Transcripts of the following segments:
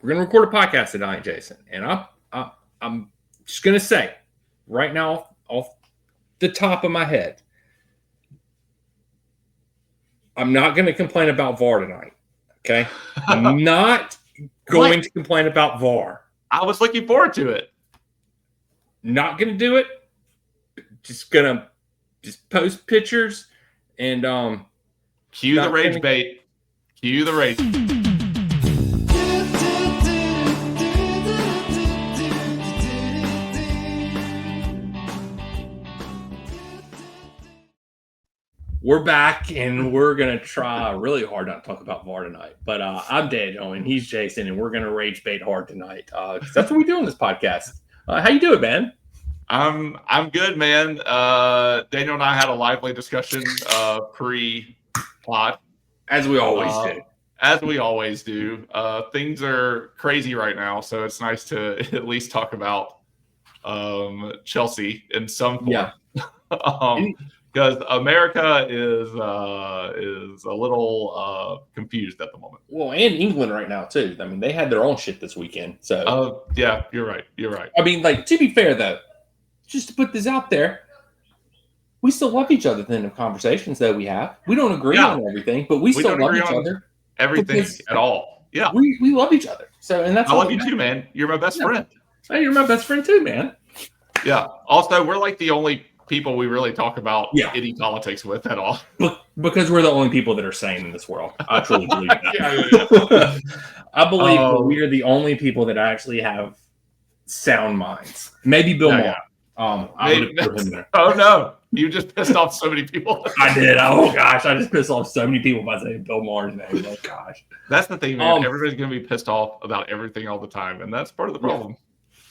we're going to record a podcast tonight, Jason. And I'm just going to say right now, off the top of my head, I'm not going to complain about VAR tonight. Okay? I'm not going to complain about VAR. I was looking forward to it. Not going to do it. Just going to post pictures and cue the rage bait. Cue the rage. We're back, and we're going to try really hard not to talk about VAR tonight. But I'm Daniel, and he's Jason, and we're going to rage bait hard tonight. That's what we do on this podcast. How you doing, man? I'm good, man. Daniel and I had a lively discussion pre-pod. As we always do. As we always do. Things are crazy right now, so it's nice to at least talk about Chelsea in some form. Yeah. Because America is a little confused at the moment. Well, and England right now too. I mean, they had their own shit this weekend. So. Yeah, you're right. I mean, like, to be fair though, just to put this out there, we still love each other in the conversations that we have. We don't agree on everything, but we still love each other. Everything at all. Yeah, we love each other. So, and that's I love you too, man. You're my best friend. Hey, you're my best friend too, man. Yeah. Also, we're like the only people we really talk about any politics with at all. Because we're the only people that are sane in this world. I truly believe that. I believe that we are the only people that actually have sound minds. Maybe Bill Maher. I would have put him there. Oh no. You just pissed off so many people. I did. Oh gosh, I just pissed off so many people by saying Bill Maher's name. Oh gosh. That's the thing, man. Everybody's gonna be pissed off about everything all the time, and that's part of the problem.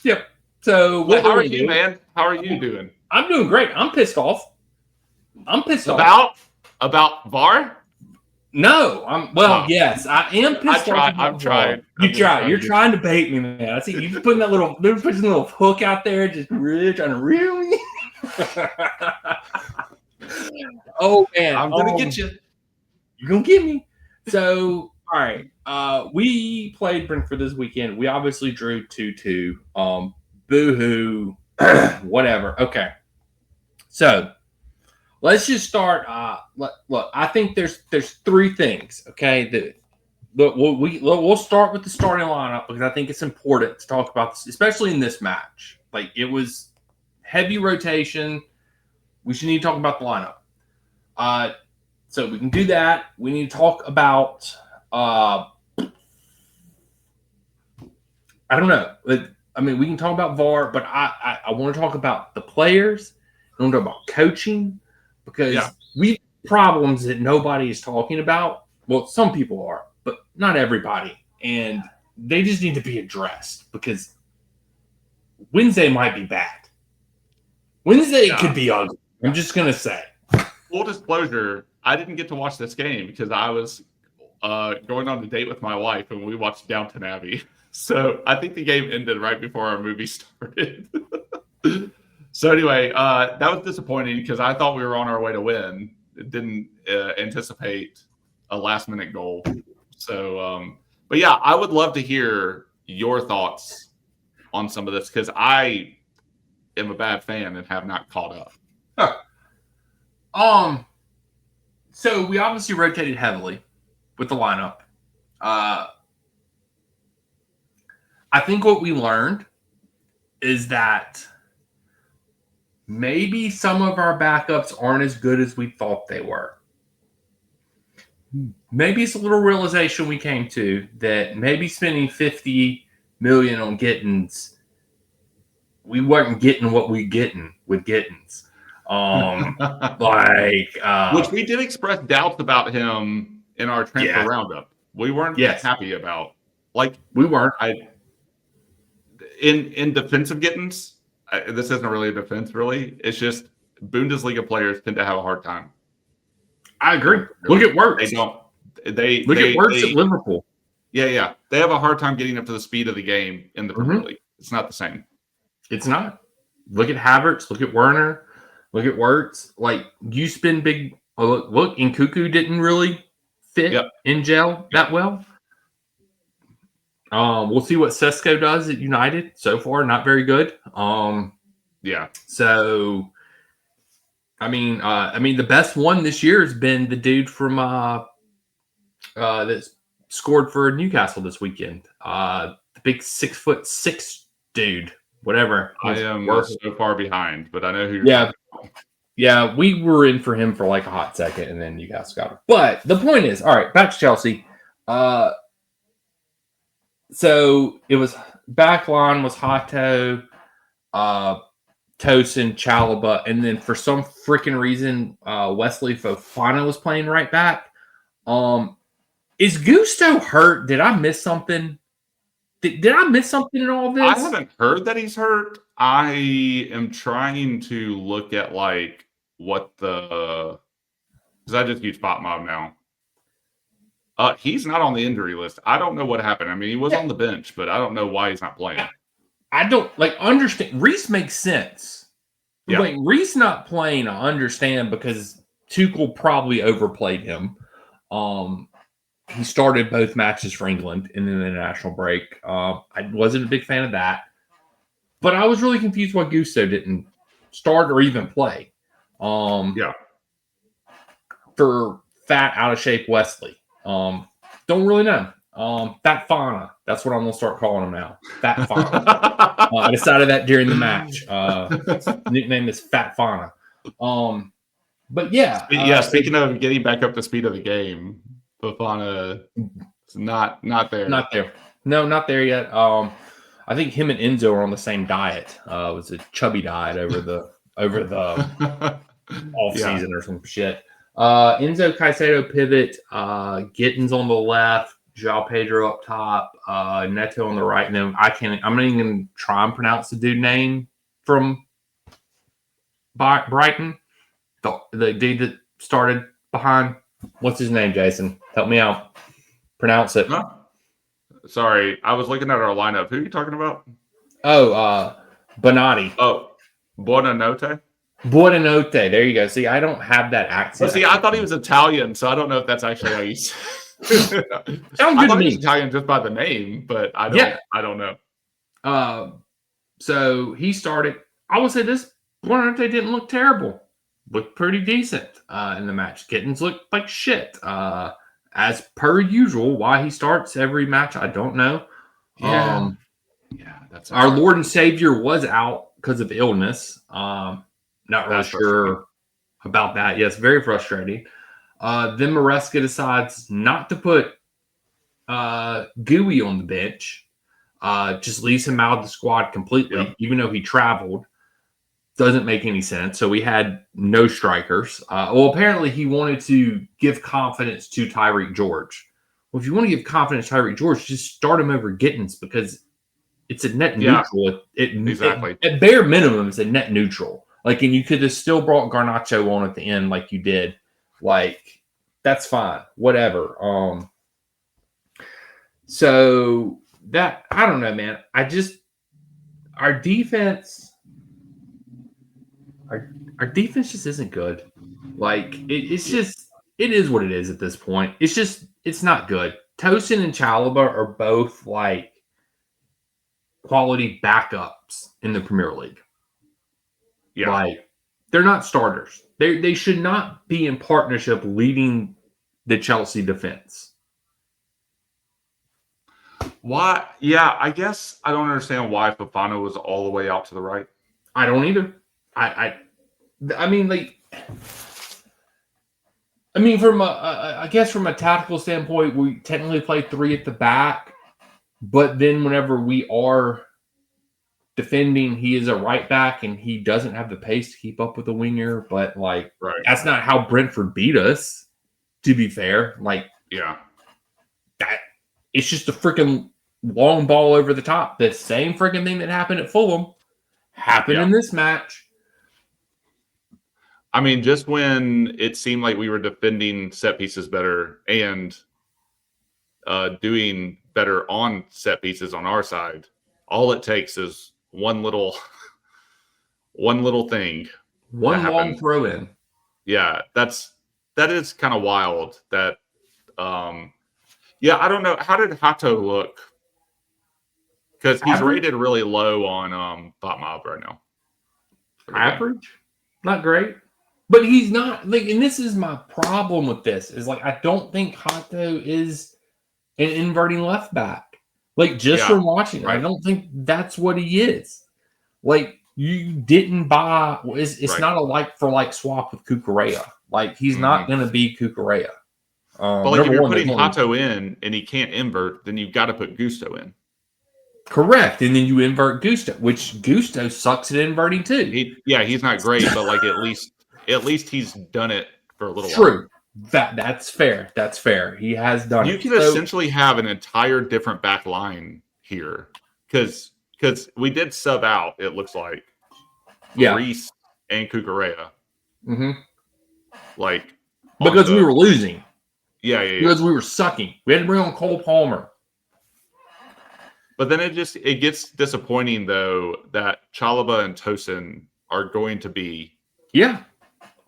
Yep. So how are you, man? How are you doing? I'm doing great. I'm pissed off. About VAR? No. Yes, I am pissed off. I'm trying. You're trying to bait me, man. I see you putting that little hook out there, just really trying to reel me. Oh man, I'm gonna get you. You're gonna get me. So, all right. We played Brentford this weekend. We obviously drew 2-2. Boo-hoo. Whatever. Okay. So let's just start. Look, I think there's three things. Okay. We'll start with the starting lineup because I think it's important to talk about this, especially in this match. Like, it was heavy rotation. We should need to talk about the lineup. So we can do that. We need to talk about. I don't know. I mean, we can talk about VAR, but I want to talk about the players. I want to talk about coaching because we have problems that nobody is talking about. Well, some people are, but not everybody. And they just need to be addressed because Wednesday might be bad. Wednesday could be ugly. I'm just going to say. Full disclosure, I didn't get to watch this game because I was going on a date with my wife and we watched Downton Abbey. So I think the game ended right before our movie started. So anyway, that was disappointing because I thought we were on our way to win. It didn't anticipate a last-minute goal. So, but yeah, I would love to hear your thoughts on some of this because I am a bad fan and have not caught up. So we obviously rotated heavily with the lineup. I think what we learned is that maybe some of our backups aren't as good as we thought they were. Maybe it's a little realization we came to that maybe spending $50 million on Gittins, we weren't getting what we getting with Gittins. Which we did express doubts about him in our transfer roundup. We weren't happy about. Like, we weren't. In defensive Gittins, this isn't really a defense, really. It's just Bundesliga players tend to have a hard time. I agree. Look at Wirtz. They don't. Look at Wirtz at Liverpool. Yeah. They have a hard time getting up to the speed of the game in the Premier League. It's not the same. It's not. Look at Havertz. Look at Werner. Look at Wirtz. Like, you spend big. Look, Nkunku didn't really fit in gel that well. We'll see what Sesko does at United. So far, not very good. Yeah. So, I mean, the best one this year has been the dude from that scored for Newcastle this weekend. The big 6'6" dude, whatever. I am so far behind, but I know who you're talking about. Yeah, we were in for him for like a hot second, and then Newcastle got him. But the point is, all right, back to Chelsea. So it was back line was Hato, Tosin, Chalaba, and then for some freaking reason, Wesley Fofana was playing right back. Is Gusto hurt? Did I miss something? Did I miss something in all this? I haven't heard that he's hurt. I am trying to look at like what because I just use Spot Mob now. He's not on the injury list. I don't know what happened. I mean, he was on the bench, but I don't know why he's not playing. I don't understand. Reese makes sense. Yeah. Like Reese not playing, I understand because Tuchel probably overplayed him. He started both matches for England in the international break. I wasn't a big fan of that, but I was really confused why Gusto didn't start or even play. Yeah. For fat, out of shape Wesley. Don't really know. Fat Fauna. That's what I'm going to start calling him now. Fat Fauna. I decided that during the match. Nickname is Fat Fauna. But yeah. Speaking of getting back up to speed of the game, Fofana is not there. Not there. No, not there yet. I think him and Enzo are on the same diet. It was a chubby diet over the off season or some shit. Enzo Caicedo pivot, Gittins on the left, João Pedro up top, Neto on the right. No, I'm not even going to try and pronounce the dude name from Brighton. The dude that started behind. What's his name, Jason? Help me out. Pronounce it. Huh? Sorry, I was looking at our lineup. Who are you talking about? Oh, Bonatti. Oh, Buonanotte. Buonanotte. There you go. See, I don't have that accent. Well, see, I thought he was Italian, so I don't know if that's actually how you say it. Sounds good to me. He was Italian just by the name, but I don't know. So he started. I would say this Buonanotte didn't look terrible. Looked pretty decent in the match. Gittins looked like shit. As per usual, why he starts every match, I don't know. Yeah, that's our Lord and Savior was out because of illness. Not really sure about that. Yes, very frustrating. Then Maresca decides not to put Gooey on the bench. Just leaves him out of the squad completely, even though he traveled. Doesn't make any sense. So we had no strikers. Apparently he wanted to give confidence to Tyreek George. Well, if you want to give confidence to Tyreek George, just start him over Gittins because it's a net neutral. Exactly. At bare minimum, it's a net neutral. Like, and you could have still brought Garnacho on at the end like you did. Like, that's fine. Whatever. So that, I don't know, man. Our defense just isn't good. Like, it is what it is at this point. It's not good. Tosin and Chalaba are both like quality backups in the Premier League. Yeah. Like, they're not starters. They should not be in partnership leading the Chelsea defense. Why? Yeah, I guess I don't understand why Fofana was all the way out to the right. I don't either. I mean, from I guess from a tactical standpoint, we technically play three at the back, but then whenever we are defending, he is a right back and he doesn't have the pace to keep up with the winger. But that's not how Brentford beat us. To be fair, that it's just a freaking long ball over the top. The same freaking thing that happened at Fulham happened in this match. I mean, just when it seemed like we were defending set pieces better and doing better on set pieces on our side, all it takes is one little thing. One long throw in. Yeah, that is kind of wild. That I don't know. How did Hato look Because he's rated really low on Thought Mob right now. Average? Not great. But he's not, like, and this is my problem with this, is like, I don't think Hato is an inverting left back. Like, just from watching it, I don't think that's what he is. Like, you didn't buy, it's not a like for like swap with Cucurella. Like, he's not going to be Cucurella. But like, if you're putting Hato in and he can't invert, then you've got to put Gusto in. Correct. And then you invert Gusto, which Gusto sucks at inverting too. He's not great, but like at least he's done it for a little while. True. That's fair. That's fair. He has done it. You can essentially have an entire different back line here. Because we did sub out, it looks like. Reese and Cucurella. Mm-hmm. Like, because we were losing. Yeah. Because we were sucking. We had to bring on Cole Palmer. But then it gets disappointing, though, that Chalobah and Tosin are going to be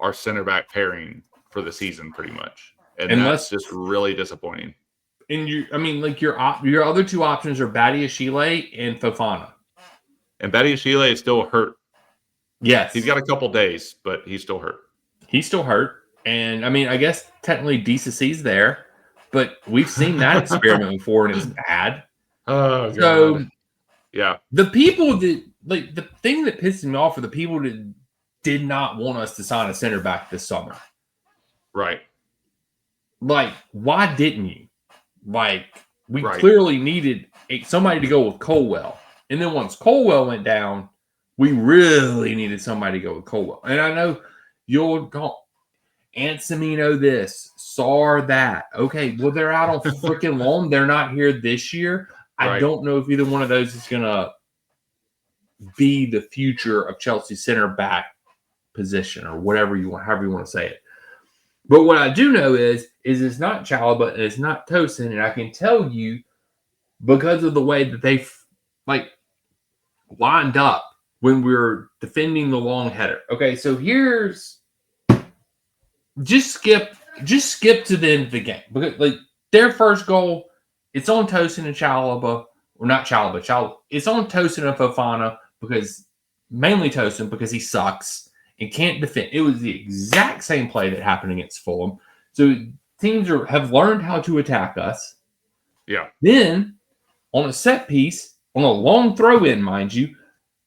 our center back pairing for the season, pretty much. And that's just really disappointing. And your other two options are Badiashile and Fofana. And Badiashile is still hurt. Yes. He's got a couple days, but he's still hurt. He's still hurt. And, I guess technically DCC's there. But we've seen that experiment before, and it's bad. Oh, God. So, yeah. The people that, like, the thing that pisses me off are the people that did not want us to sign a center back this summer. Right. Like, why didn't you? Like, we clearly needed somebody to go with Colwell. And then once Colwell went down, we really needed somebody to go with Colwell. And I know you'll go, Ansemino this, Sar that. Okay, well, they're out on freaking loan. They're not here this year. I don't know if either one of those is going to be the future of Chelsea's center back position or whatever however you want to say it. But what I do know is it's not Chalobah and it's not Tosin, and I can tell you because of the way that they lined up when we were defending the long header. Okay, so just skip to the end of the game because their first goal. It's on Tosin and Chalobah, or not Chalobah. It's on Tosin and Fofana mainly Tosin because he sucks and can't defend. It was the exact same play that happened against Fulham. So teams have learned how to attack us. Yeah. Then on a set piece, on a long throw in, mind you,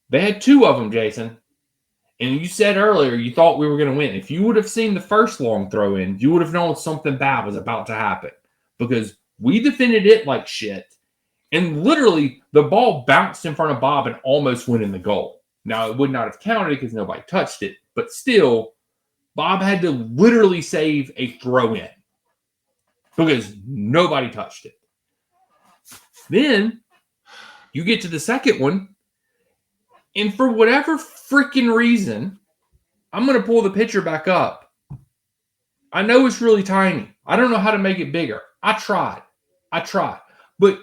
they had two of them, Jason. And you said earlier you thought we were going to win. If you would have seen the first long throw in, you would have known something bad was about to happen because we defended it like shit, and literally the ball bounced in front of Bob and almost went in the goal. Now, it would not have counted because nobody touched it, but still, Bob had to literally save a throw-in because nobody touched it. Then you get to the second one, and for whatever freaking reason, I'm going to pull the picture back up. I know it's really tiny. I don't know how to make it bigger. I tried. But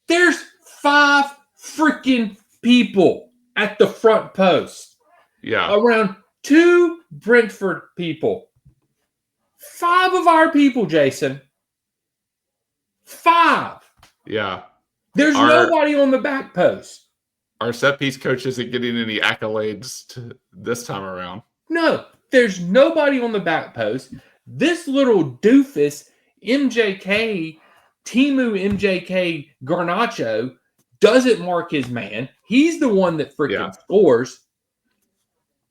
there's 5 freaking people at the front post. Yeah. Around 2 Brentford people. 5 of our people, Jason. 5. Yeah. There's nobody on the back post. Our set piece coach isn't getting any accolades this time around. No, there's nobody on the back post. This little doofus, Timu MJK Garnacho, doesn't mark his man. He's the one that freaking scores.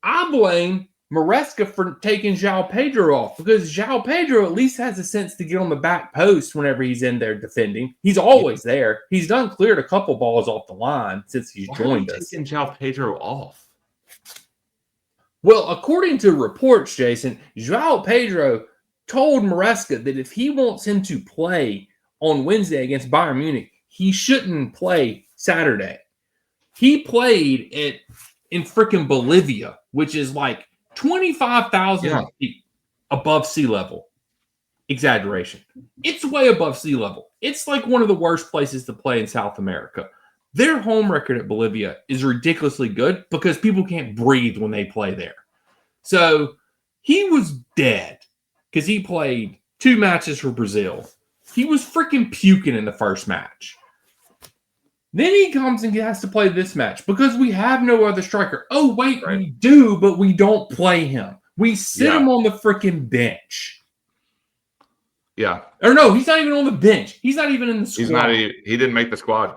I blame Maresca for taking João Pedro off because João Pedro at least has a sense to get on the back post whenever he's in there defending. He's always there. He's done cleared a couple balls off the line since he's joined us. Taking João Pedro off? Well, according to reports, Jason, João Pedro told Maresca that if he wants him to play on Wednesday against Bayern Munich, he shouldn't play Saturday. He played in freaking Bolivia, which is like 25,000 feet above sea level. Exaggeration. It's way above sea level. It's like one of the worst places to play in South America. Their home record at Bolivia is ridiculously good because people can't breathe when they play there. So he was dead because he played 2 matches for Brazil. He was freaking puking in the first match. Then he comes and has to play this match because we have no other striker. Oh, wait, Right. we do, but we don't play him. We sit him on the freaking bench. Yeah. Or no, he's not even on the bench. He's not even in the squad. He didn't make the squad.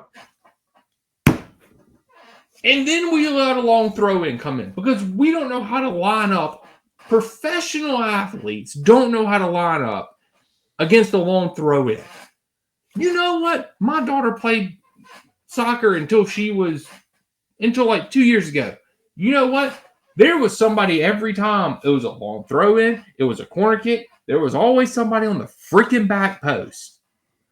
And then we let a long throw in come in because we don't know how to line up. Professional athletes don't know how to line up against a long throw in. You know what? My daughter played soccer until like 2 years ago. You know what? There was somebody every time. It was a long throw in. It was a corner kick. There was always somebody on the freaking back post.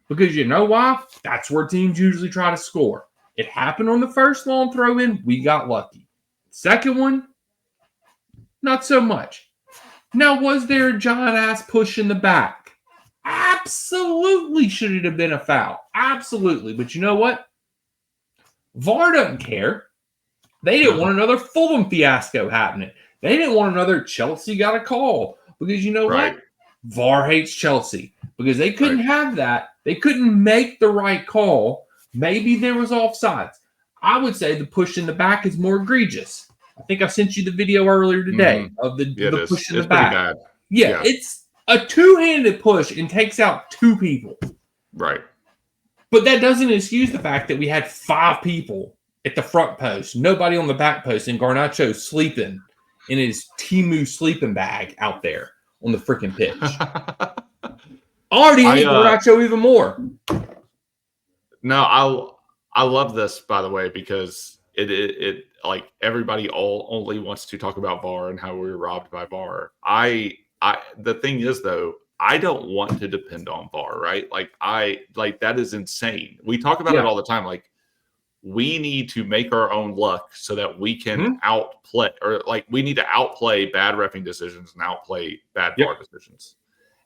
Because you know why? That's where teams usually try to score. It happened on the first long throw in. We got lucky. Second one, not so much. Now, was there a giant ass push in the back? Absolutely should it have been a foul. Absolutely. But you know what? VAR doesn't care. They didn't want another Fulham fiasco happening. They didn't want another Chelsea got a call. Because you know what? VAR hates Chelsea. Because they couldn't have that. They couldn't make the right call. Maybe there was offsides. I would say the push in the back is more egregious. I think I sent you the video earlier today of the push in the back. Pretty bad. Yeah, it's a two-handed push and takes out two people. Right. But that doesn't excuse the fact that we had 5 people at the front post, nobody on the back post, and Garnacho sleeping in his Temu sleeping bag out there on the freaking pitch. I already hate Garnacho even more. No, I love this, by the way, because it like everybody only wants to talk about VAR and how we were robbed by VAR. The thing is though, I don't want to depend on VAR, right? Like that is insane. We talk about it all the time. Like we need to make our own luck so that we can outplay, or like we need to outplay bad reffing decisions and outplay bad VAR decisions.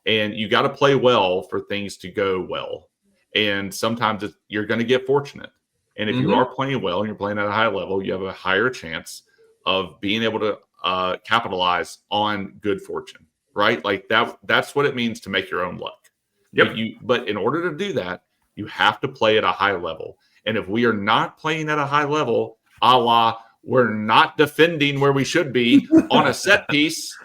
And you got to play well for things to go well. And sometimes you're going to get fortunate. And if you are playing well and you're playing at a high level, you have a higher chance of being able to capitalize on good fortune, right? Like that's what it means to make your own luck. But in order to do that, you have to play at a high level. And if we are not playing at a high level, a la we're not defending where we should be on a set piece,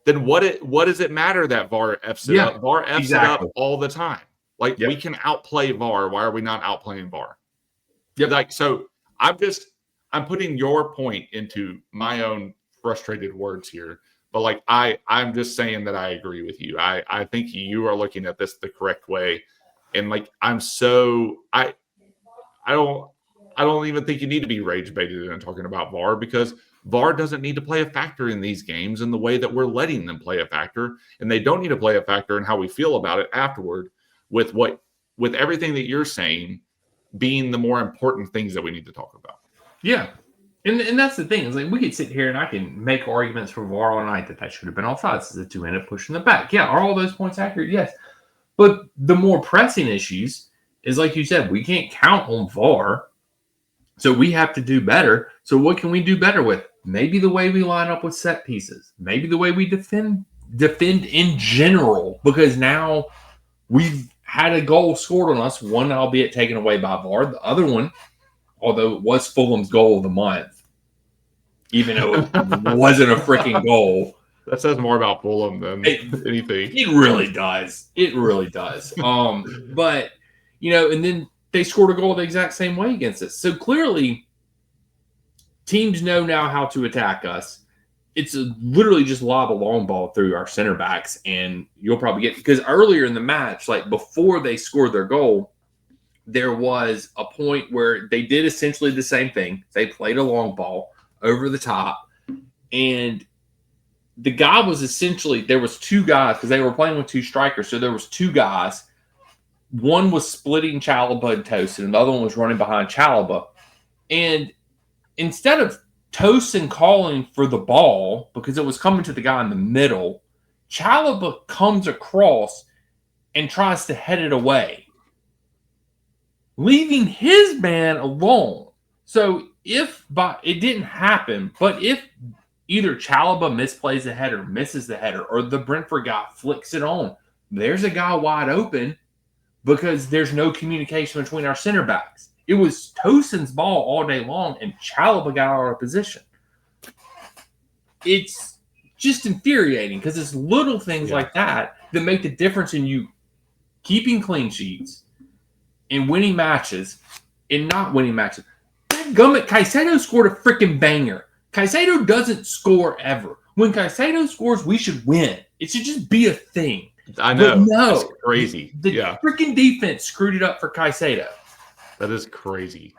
then what does it matter that VAR F's it up? VAR F's it up all the time. Like we can outplay VAR. Why are we not outplaying VAR? Like, so I'm putting your point into my own frustrated words here. But like I'm just saying that I agree with you. I think you are looking at this the correct way. And like I don't even think you need to be rage baited in talking about VAR, because VAR doesn't need to play a factor in these games in the way that we're letting them play a factor, and they don't need to play a factor in how we feel about it afterward, with everything that you're saying being the more important things that we need to talk about. Yeah. And that's the thing, is like we could sit here and I can make arguments for VAR all night that should have been offsides. It's a two-handed push in the back. Yeah, are all those points accurate? Yes. But the more pressing issues is, like you said, we can't count on VAR. So we have to do better. So what can we do better with? Maybe the way we line up with set pieces. Maybe the way we defend in general. Because now we've had a goal scored on us. One, albeit taken away by VAR. The other one, although it was Fulham's goal of the month, even though it wasn't a freaking goal. That says more about Fulham than anything. It really does. It really does. But, and then they scored a goal the exact same way against us. So clearly, teams know now how to attack us. It's literally just lob a long ball through our center backs, and you'll probably get, because earlier in the match, like before they scored their goal, there was a point where they did essentially the same thing. They played a long ball over the top, and the guy was essentially, there was 2 guys, because they were playing with 2 strikers, so there was 2 guys. One was splitting Chalobah and Tosin, and the other one was running behind Chalobah. And instead of Tosin calling for the ball, because it was coming to the guy in the middle, Chalobah comes across and tries to head it away, leaving his man alone. So it didn't happen, but if either Chalobah misplays the header, misses the header, or the Brentford guy flicks it on, there's a guy wide open. because there's no communication between our center backs. It was Tosin's ball all day long, and Chalobah got out of position. It's just infuriating because it's little things like that make the difference in you keeping clean sheets and winning matches and not winning matches. Gummit, Caicedo scored a freaking banger. Caicedo doesn't score ever. When Caicedo scores, we should win. It should just be a thing. I know. But no. That's crazy. The freaking defense screwed it up for Caicedo. That is crazy.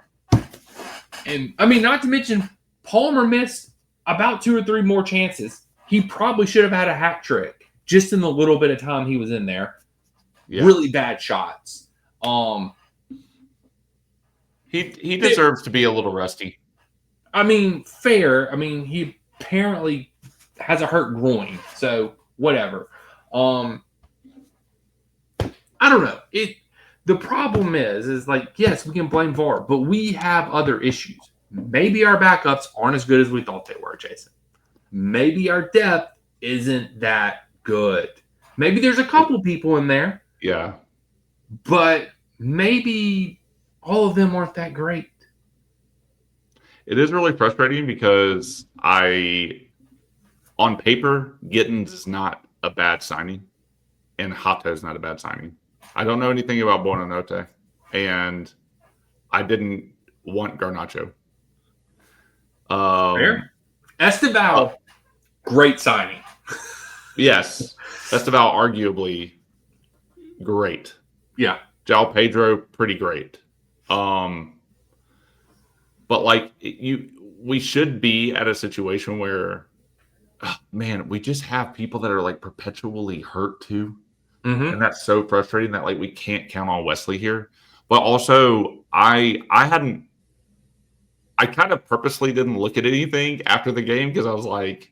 And, I mean, not to mention, Palmer missed about 2 or 3 more chances. He probably should have had a hat trick just in the little bit of time he was in there. Yeah. Really bad shots. He deserves to be a little rusty. I mean, fair. I mean, he apparently has a hurt groin, so whatever. I don't know. The problem is like, yes, we can blame VAR, but we have other issues. Maybe our backups aren't as good as we thought they were, Jason. Maybe our depth isn't that good. Maybe there's a couple people in there. Yeah. But maybe all of them aren't that great. It is really frustrating because on paper, Gittins is not a bad signing, and Hato is not a bad signing. I don't know anything about Buonanotte, and I didn't want Garnacho. Fair. Esteval, great signing. Yes. Esteval, arguably great. Yeah. João Pedro, pretty great. But like we should be at a situation where, we just have people that are like perpetually hurt too. Mm-hmm. And that's so frustrating that like we can't count on Wesley here. But also I kind of purposely didn't look at anything after the game because I was like,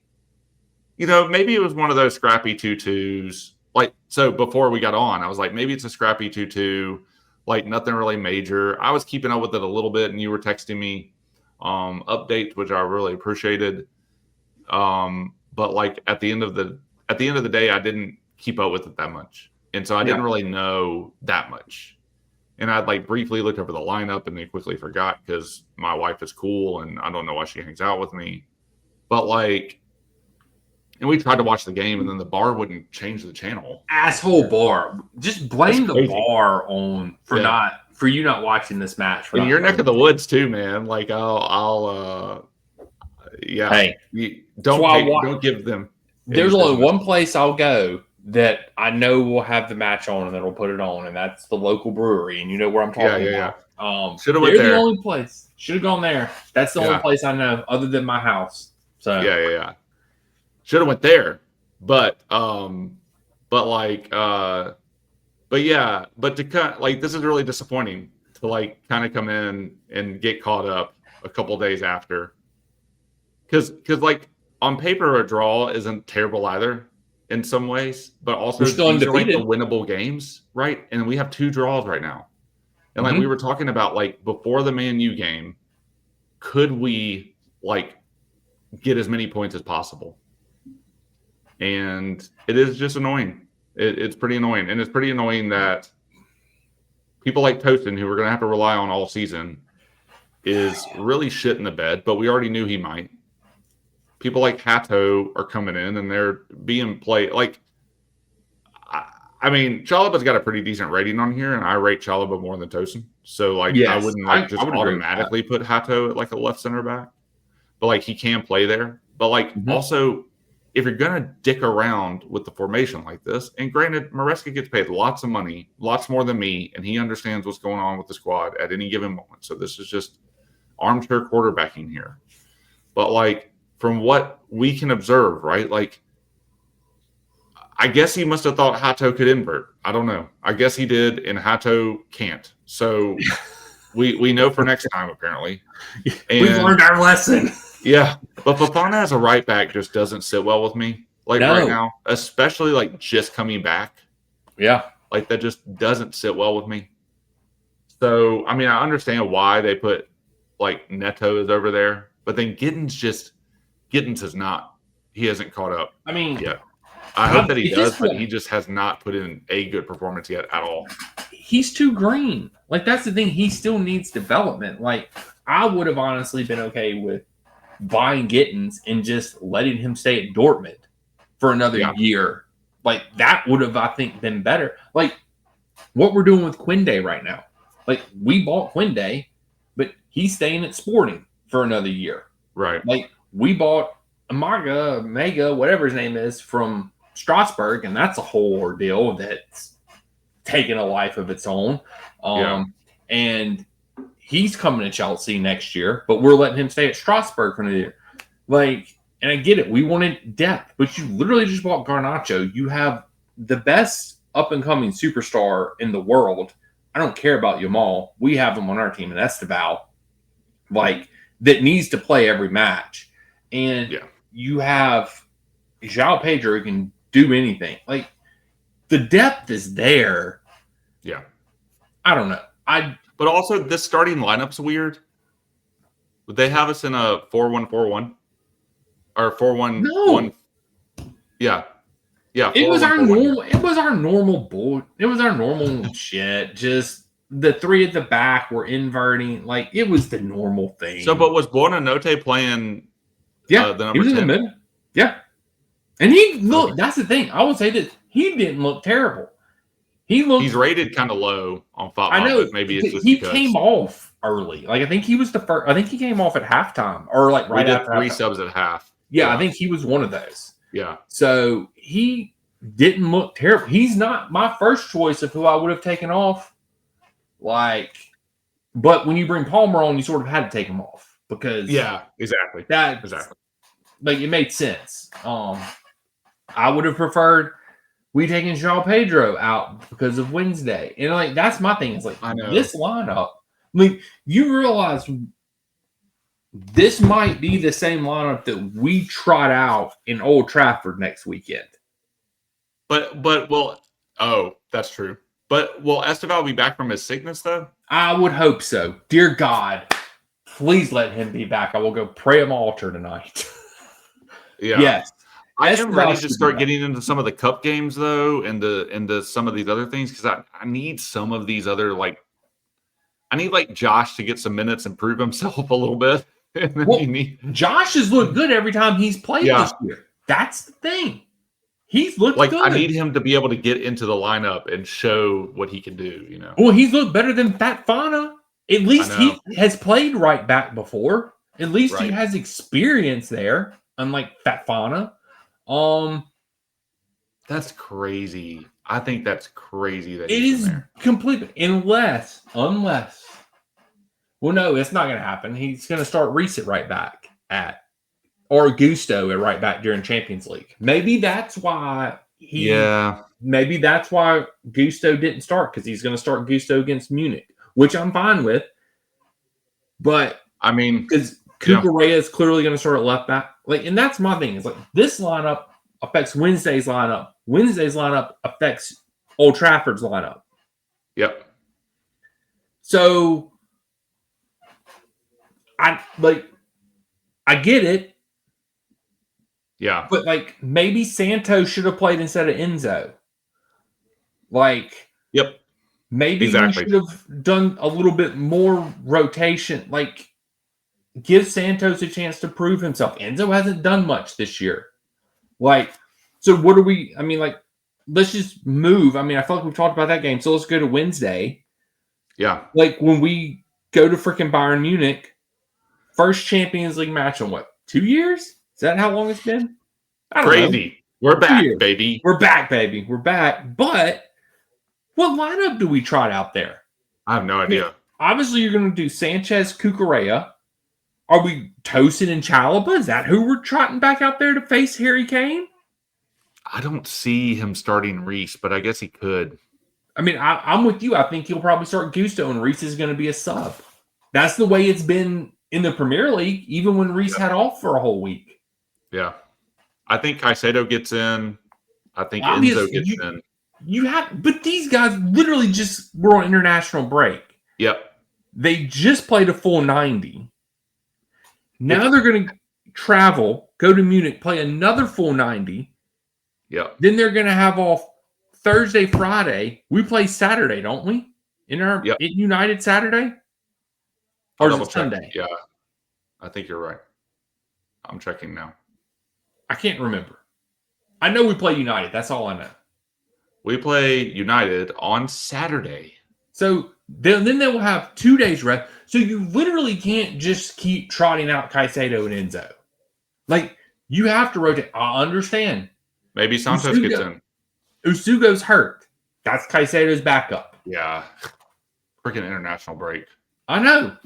maybe it was one of those scrappy 2-2s. Like, so before we got on, I was like, maybe it's a scrappy 2-2, like nothing really major. I was keeping up with it a little bit, and you were texting me updates, which I really appreciated. But like at the end of the day, I didn't keep up with it that much, and so I didn't really know that much. And I like briefly looked over the lineup and then quickly forgot because my wife is cool and I don't know why she hangs out with me. But like, and we tried to watch the game and then the bar wouldn't change the channel. Asshole bar. Just blame the bar for you not watching this match. In your neck of the woods too, man. Like hey, don't give them. There's only one place I'll go that I know will have the match on and that'll put it on, and that's the local brewery. And you know where I'm talking about. Should have went there. The only place. Should have gone there. That's the only place I know other than my house. So should have went there. But to cut like this is really disappointing to like kind of come in and get caught up a couple days after. Because like on paper a draw isn't terrible either. In some ways, but also these are like the winnable games, right? And we have 2 draws right now. And like we were talking about, like before the Man U game, could we like get as many points as possible? And it is just annoying. It's pretty annoying. And it's pretty annoying that people like Tosin, who we're going to have to rely on all season, is really shit in the bed, but we already knew he might. People like Hato are coming in and they're being played. Like, I mean, Chalobah's got a pretty decent rating on here, and I rate Chalobah more than Tosin. So, like, I wouldn't just automatically put Hato at like a left center back. But, like, he can play there. But, like, also, if you're going to dick around with the formation like this, and granted, Maresca gets paid lots of money, lots more than me, and he understands what's going on with the squad at any given moment. So this is just armchair quarterbacking here. But, like, from what we can observe, right? Like, I guess he must have thought Hato could invert. I don't know. I guess he did, and Hato can't. So we know for next time, apparently. And we've learned our lesson. Yeah. But Fofana as a right back just doesn't sit well with me. Like right now, especially like just coming back. Yeah. Like that just doesn't sit well with me. So, I mean, I understand why they put like Neto is over there, but then Gittins is not. He hasn't caught up. I mean, I hope that he At this does, but point, he just has not put in a good performance yet at all. he's too green. Like, that's the thing. He still needs development. Like, I would have honestly been okay with buying Gittins and just letting him stay at Dortmund for another year. Like, that would have, I think, been better. Like, what we're doing with Quinde right now. Like, we bought Quinde, but he's staying at Sporting for another year. Right. Like, we bought Mega, whatever his name is, from Strasbourg, and that's a whole ordeal that's taken a life of its own. And he's coming to Chelsea next year, but we're letting him stay at Strasbourg for another year. Like, and I get it. We wanted depth, but you literally just bought Garnacho. You have the best up-and-coming superstar in the world. I don't care about Yamal. We have him on our team, and that's the Val. Like, that needs to play every match. And you have João Pedro who can do anything. Like, the depth is there. Yeah. I don't know. But also, this starting lineup's weird. Would they have us in a 4-1-4-1? Or 4-1-1? No. Yeah. Yeah. It was our normal. It was our normal bull. It was our normal shit. Just the three at the back were inverting. Like, it was the normal thing. So, but was Buonanotte playing? Yeah, the number he was 10? in the middle. Yeah, and he looked. That's the thing. I would say that he didn't look terrible. He's rated kind of low on FOTMOB. I know. But maybe it's just he because came off early. Like, I think he was the first. I think he came off at halftime or like right after. We did 3 subs at half. Yeah, I think he was one of those. Yeah. So he didn't look terrible. He's not my first choice of who I would have taken off. Like, but when you bring Palmer on, you sort of had to take him off because exactly. Like, it made sense. I would have preferred we taking João Pedro out because of Wednesday, and like that's my thing. It's like this lineup. I mean, you realize this might be the same lineup that we trot out in Old Trafford next weekend. But that's true. But will Esteval be back from his sickness though? I would hope so. Dear God, please let him be back. I will go pray him altar tonight. Yes. I am ready to start getting into some of the cup games though, and into some of these other things because I need some of these other I need Josh to get some minutes and prove himself a little bit. And then Josh has looked good every time he's played this year. That's the thing. He's looked good. I need him to be able to get into the lineup and show what he can do, you know. Well, he's looked better than Fat Fana. At least he has played right back before. At least he has experience there, unlike Fat Fana. That's crazy. I think that's crazy that it is completely unless well, no, it's not going to happen. He's going to start Reese at right back or Gusto at right back during Champions League. Maybe that's why maybe that's why Gusto didn't start, because he's going to start Gusto against Munich, which I'm fine with. But I mean, because Cucurella is clearly going to start at left back. Like, and that's my thing. Is like this lineup affects Wednesday's lineup. Wednesday's lineup affects Old Trafford's lineup. Yep. So I get it. Yeah. But maybe Santos should have played instead of Enzo. Yep. Maybe we should have done a little bit more rotation. Give Santos a chance to prove himself. Enzo hasn't done much this year. So what are we? I mean, let's just move. I mean, I feel like we've talked about that game. So let's go to Wednesday. Yeah. When we go to freaking Bayern Munich, first Champions League match in 2 years? Is that how long it's been? I don't know. We're back, baby. We're back, baby. We're back. But what lineup do we trot out there? I have no idea. Obviously, you're going to do Sanchez, Cucurella. Are we Tosin and Chalobah? Is that who we're trotting back out there to face Harry Kane? I don't see him starting Reese, but I guess he could. I mean, I'm with you. I think he'll probably start Gusto, and Reese is going to be a sub. That's the way it's been in the Premier League, even when Reese had off for a whole week. Yeah. I think Caicedo gets in. I think Enzo gets in. But these guys literally just were on international break. Yep. They just played a full 90. Now they're going to travel, go to Munich, play another full 90. Yep. Then they're going to have off Thursday, Friday. We play Saturday, don't we? In United Saturday? Or is it Sunday? Yeah, I think you're right. I'm checking now. I can't remember. I know we play United. That's all I know. We play United on Saturday. So then they will have 2 days rest. So you literally can't just keep trotting out Caicedo and Enzo. Like, you have to rotate. I understand. Maybe Santos gets in. Usugo's hurt. That's Caicedo's backup. Yeah. Freaking international break. I know.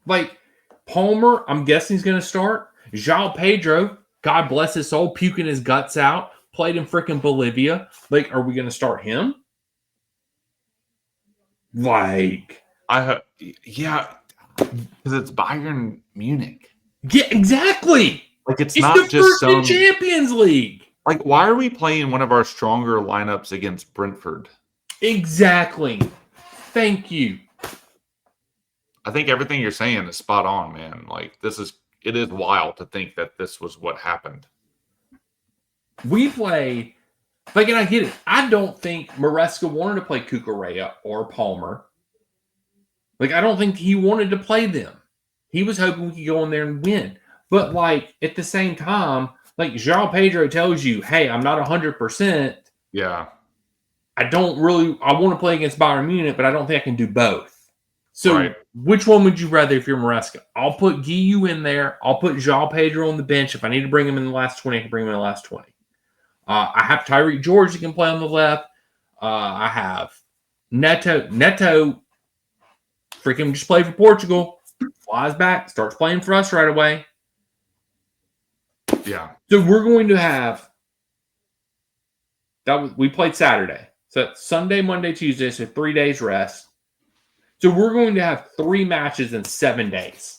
Like, Palmer, I'm guessing he's going to start. João Pedro, God bless his soul, puking his guts out. Played in freaking Bolivia. Like, are we going to start him? Like, yeah, because it's Bayern Munich. Yeah, exactly. Like, it's not the just first in Champions League. Like, why are we playing one of our stronger lineups against Brentford? Exactly. Thank you. I think everything you're saying is spot on, man. Like, it is wild to think that this was what happened. We play, like, and I get it. I don't think Maresca wanted to play Cucurella or Palmer. Like, I don't think he wanted to play them. He was hoping we could go in there and win. But, like, at the same time, like, João Pedro tells you, hey, I'm not 100%. Yeah. I want to play against Bayern Munich, but I don't think I can do both. So, Which one would you rather if you're Maresca? I'll put Guiu in there. I'll put João Pedro on the bench. If I need to bring him in the last 20, I can bring him in the last 20. I have Tyreek George that can play on the left. I have Neto. Neto freaking just played for Portugal. Flies back. Starts playing for us right away. Yeah. So we're going to have we played Saturday. So that's Sunday, Monday, Tuesday. So 3 days rest. So we're going to have 3 matches in 7 days.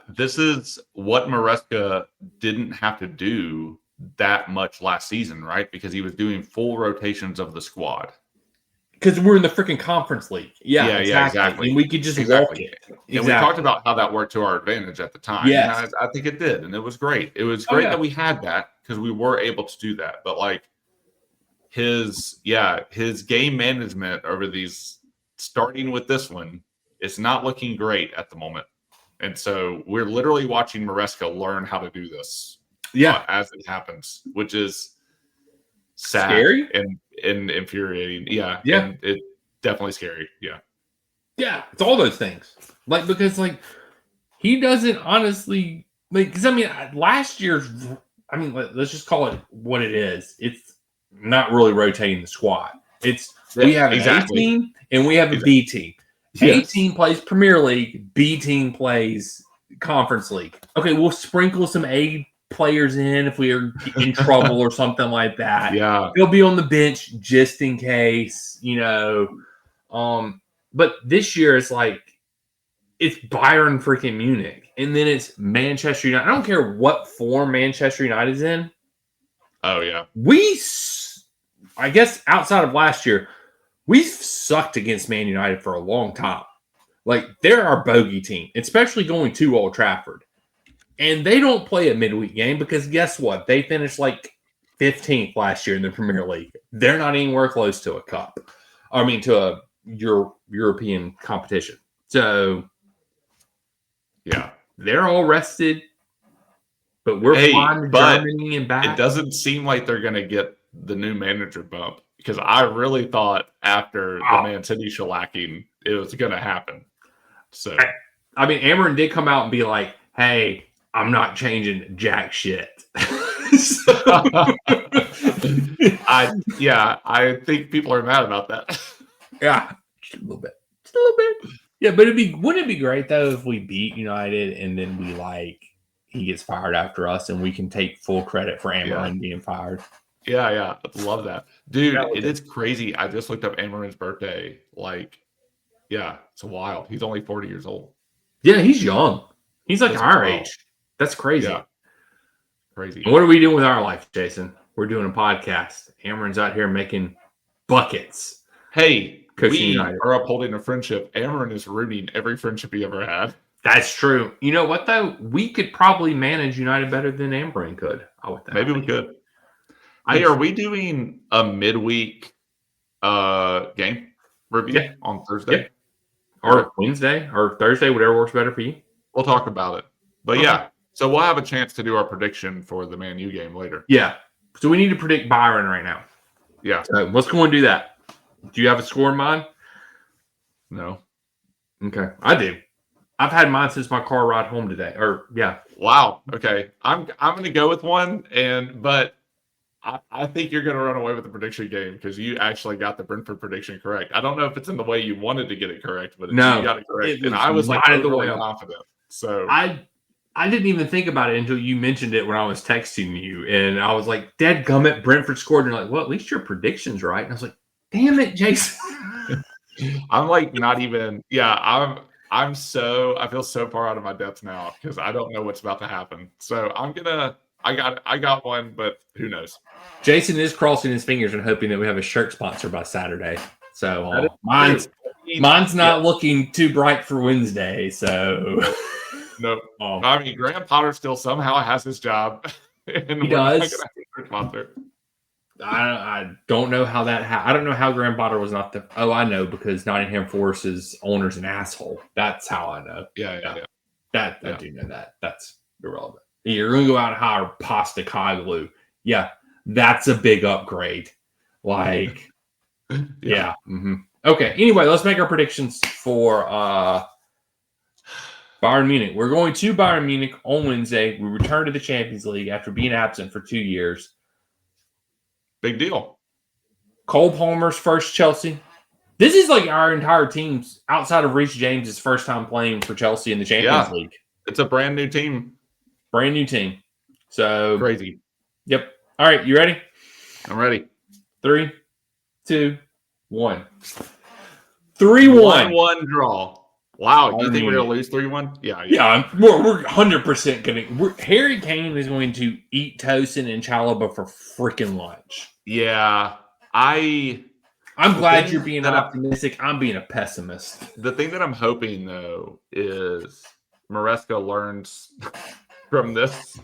This is what Maresca didn't have to do that much last season, right? Because he was doing full rotations of the squad. Because we're in the freaking conference league. Yeah, exactly. And we could just walk it. Exactly. And we talked about how that worked to our advantage at the time. Yes. I think it did. And it was great. It was great that we had that because we were able to do that. But, like, his game management over these, starting with this one, is not looking great at the moment. And so we're literally watching Maresca learn how to do this as it happens, which is sad, scary and infuriating. Yeah. And it's definitely scary. Yeah. Yeah. It's all those things. Like, because, like, he doesn't honestly, like, because, I mean, last year's, I mean, let's just call it what it is. It's not really rotating the squad. We have an A team and we have a B team. A team plays Premier League. B team plays Conference League. Okay, we'll sprinkle some A players in if we are in trouble or something like that. Yeah. They'll be on the bench just in case, But this year it's like it's Bayern freaking Munich. And then it's Manchester United. I don't care what form Manchester United's in. Oh, yeah. I guess outside of last year, we've sucked against Man United for a long time. Like, they're our bogey team, especially going to Old Trafford. And they don't play a midweek game because guess what? They finished like 15th last year in the Premier League. They're not anywhere close to a cup. I mean, to a European competition. So, yeah, they're all rested. But we're flying to Germany and back. It doesn't seem like they're going to get the new manager bump. Because I really thought after the Man City shellacking, it was going to happen. So, I mean, Amarin did come out and be like, "Hey, I'm not changing jack shit." I think people are mad about that. Yeah, just a little bit. Yeah, but wouldn't it be great though if we beat United and then he gets fired after us and we can take full credit for Amarin being fired? Yeah, I'd love that. Dude, it is crazy. I just looked up Amarin's birthday. It's wild. He's only 40 years old. Yeah, he's young. He's like our age. That's crazy. Yeah. Crazy. And what are we doing with our life, Jason? We're doing a podcast. Amarin's out here making buckets. Hey, we are upholding a friendship. Amarin is ruining every friendship he ever had. That's true. You know what, though? We could probably manage United better than Amarin could. Maybe we could. Hey, are we doing a midweek game review on Thursday? Yeah. Or Wednesday or Thursday, whatever works better for you. We'll talk about it. But yeah, so we'll have a chance to do our prediction for the Man U game later. Yeah. So we need to predict Byron right now. Yeah. So let's go and do that. Do you have a score in mind? No. Okay. I do. I've had mine since my car ride home today. Wow. Okay. I'm gonna go with one, but I think you're gonna run away with the prediction game because you actually got the Brentford prediction correct. I don't know if it's in the way you wanted to get it correct, but you got it correct. And I was like overly confident. So I didn't even think about it until you mentioned it when I was texting you, and I was like, "Dadgummit, Brentford scored." And you're like, "Well, at least your prediction's right." And I was like, "Damn it, Jason!" I'm like not even. Yeah, I feel so far out of my depth now because I don't know what's about to happen. So I got one, but who knows? Jason is crossing his fingers and hoping that we have a shirt sponsor by Saturday. So mine's not looking too bright for Wednesday. So no, I mean Graham Potter still somehow has his job, and he does. Sponsor. I don't know how that. I don't know how Graham Potter was not the. Oh, I know because Nottingham Forest's owner's an asshole. That's how I know. Yeah. I do know that. That's irrelevant. You're going to go out and hire Pasta Kaglu. Yeah, that's a big upgrade. Like, yeah. Mm-hmm. Okay. Anyway, let's make our predictions for Bayern Munich. We're going to Bayern Munich on Wednesday. We return to the Champions League after being absent for 2 years. Big deal. Cole Palmer's first Chelsea. This is like our entire team's outside of Reece James's first time playing for Chelsea in the Champions League. It's a brand new team. Brand new team. So crazy. Yep. All right, you ready? I'm ready. 3, 2, 1. 3-1. 1-1 draw. Wow, you think we're gonna lose 3-1? Yeah. We're 100% gonna. Harry Kane is going to eat Tosin and Chalobah for freaking lunch. Yeah, I'm glad you're being optimistic. I'm being a pessimist. The thing that I'm hoping though is Maresca learns from this.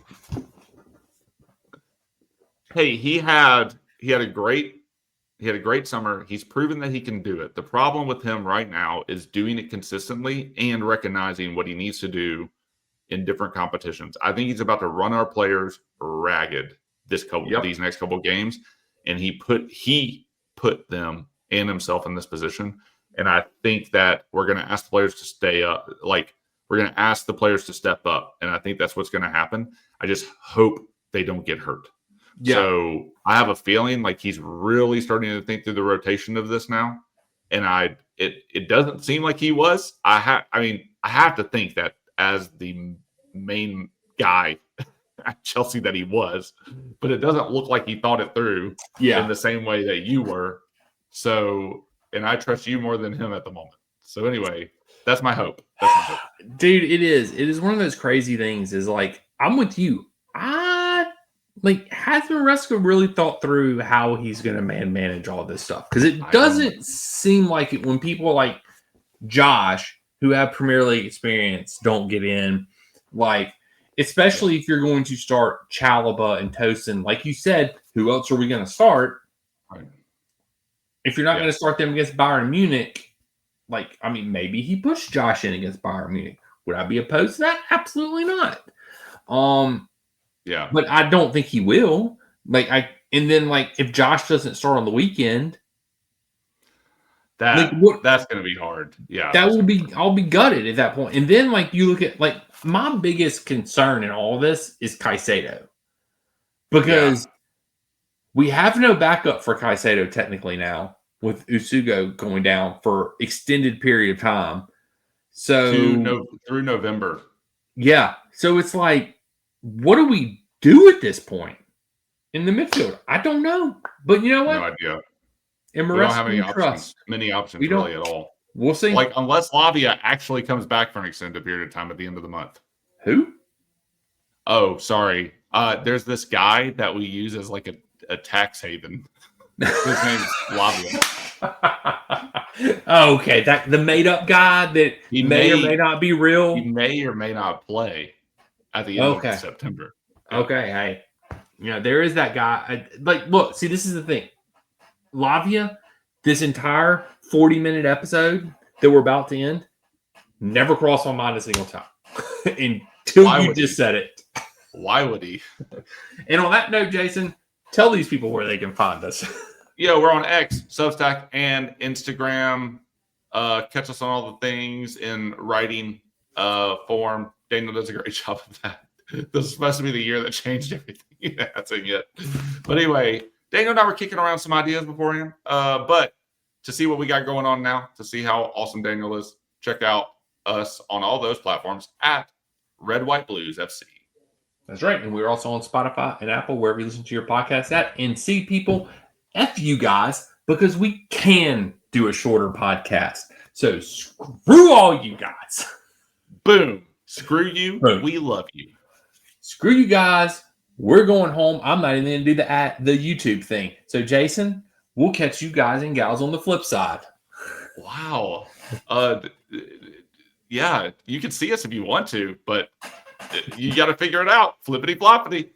Hey, he had a great summer. He's proven that he can do it. The problem with him right now is doing it consistently and recognizing what he needs to do in different competitions. I think he's about to run our players ragged these next couple of games, and he put them and himself in this position. And I think that we're going to ask the players to stay up. Like, we're going to ask the players to step up, and I think that's what's going to happen. I just hope they don't get hurt. Yeah. So I have a feeling like he's really starting to think through the rotation of this now, and it doesn't seem like he was. I have to think that as the main guy at Chelsea that he was, but it doesn't look like he thought it through in the same way that you were. So, and I trust you more than him at the moment. So anyway, that's my hope. Dude, it is one of those crazy things. Is like, I'm with you. Has Maresca really thought through how he's going to manage all this stuff? Because it doesn't seem like it when people like Josh, who have Premier League experience, don't get in. Like, especially if you're going to start Chalobah and Tosin. Like you said, who else are we going to start? Right. If you're not going to start them against Bayern Munich, maybe he pushed Josh in against Bayern Munich. Would I be opposed to that? Absolutely not. Yeah, but I don't think he will. If Josh doesn't start on the weekend, that's going to be hard. Yeah, I'll be gutted at that point. And then you look at my biggest concern in all this is Caicedo, because we have no backup for Caicedo technically now with Usugo going down for extended period of time. So through November. Yeah, so it's like, what do we do at this point in the midfield? I don't know. But you know what? No idea. And we don't have many options really at all. We'll see. Unless Lavia actually comes back for an extended period of time at the end of the month. Who? Oh, sorry. There's this guy that we use as a tax haven. His name's Lavia. Okay, the made-up guy that he may or may not be real. He may or may not play at the end of September. Okay, hey, there is that guy. Look, see, this is the thing. Lavia, this entire 40-minute episode that we're about to end, never crossed my mind a single time until you just said it. Why would he? And on that note, Jason, tell these people where they can find us. We're on X, Substack, and Instagram. Catch us on all the things in writing form. Daniel does a great job of that. This is supposed to be the year that changed everything. That's it yet. But anyway, Daniel and I were kicking around some ideas beforehand. But to see what we got going on now, to see how awesome Daniel is, check out us on all those platforms at Red White Blues FC. That's right. And we're also on Spotify and Apple, wherever you listen to your podcast at. And see, people, F you guys, because we can do a shorter podcast. So screw all you guys. Boom. Screw you. Boom. We love you. Screw you guys. We're going home. I'm not even going to do the YouTube thing. So, Jason, we'll catch you guys and gals on the flip side. Wow. Yeah, you can see us if you want to, but you got to figure it out. Flippity floppity.